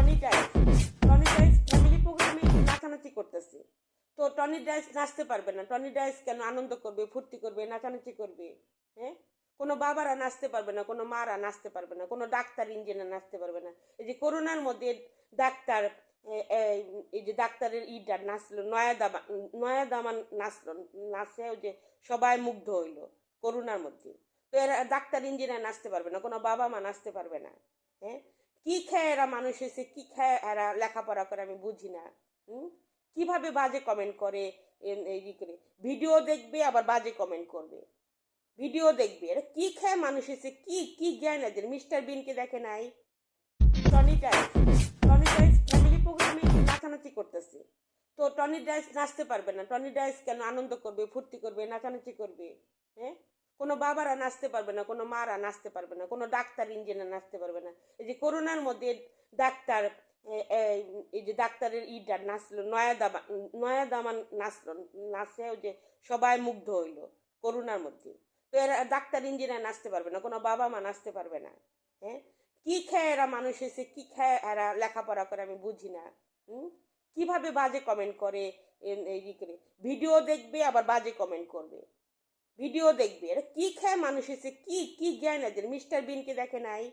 Tony dice family প্রোগ্রামে নাচানাচি করতেছে। তো টনি ডাইস নাচতে পারবে না। টনি ডাইস কেন আনন্দ করবে, ফুর্তি করবে, নাচানাচি করবে? হ্যাঁ, কোনো বাবারা নাচতে পারবে না, কোনো মারা নাচতে পারবে না, কোনো ডাক্তার ইঞ্জিনিয়ার নাচতে পারবে না। এই যে করোনার মধ্যে ডাক্তার, এই যে ডাক্তারের ইটা নাচলো, নয়া দামান নাচলো, নাচে ওই যে সবাই মুগ্ধ হইলো করোনার মধ্যে। তো এরা ডাক্তার ইঞ্জিনিয়ার নাচতে পারবে না, কোনো বাবা মা নাচতে পারবে না। হ্যাঁ, কি খায় এরা মানুষ এসে, কি খায় এরা লেখাপড়া করে আমি বুঝি না। হুম, কিভাবে বাজে কমেন্ট করে, এই করে ভিডিও দেখবে আবার বাজে কমেন্ট করবে, ভিডিও দেখবে। এরা কি খায় মানুষ এসে, কি কি জ্ঞান এদের? মিস্টার বিনকে দেখে নাই? টনি ডাইস ফ্যামিলি প্রোগ্রামে নাচানাচি করতেছে। তো টনি ডাইস নাচতে পারবে না। টনি ডাইস কেন আনন্দ করবে, ফুর্তি করবে, নাচানাচি করবে? হ্যাঁ, কোনো বাবারা নাচতে পারবে না, কোনো মারা নাচতে পারবে না, কোনো ডাক্তার ইঞ্জিনিয়ার নাচতে পারবে না। এই যে করোনার মধ্যে ডাক্তার, এই যে ডাক্তারের ইটা নাচলো, নয়া দামান নাচলো, নাচে ওই যে সবাই মুগ্ধ হইলো করোনার মধ্যে। তো এরা ডাক্তার ইঞ্জিনিয়ার নাচতে পারবে না, কোনো বাবা মা নাচতে পারবে না। হ্যাঁ, কি খায় এরা মানুষ এসে, কি খায় এরা লেখাপড়া করে আমি বুঝি না। হুম, কিভাবে বাজে কমেন্ট করে, এই করে ভিডিও দেখবে আবার বাজে কমেন্ট করবে, ভিডিও দেখবে। এরা কি খায় মানুষ এসে, কি কি জ্ঞান এদের? মিস্টার বিনকে দেখে নাই?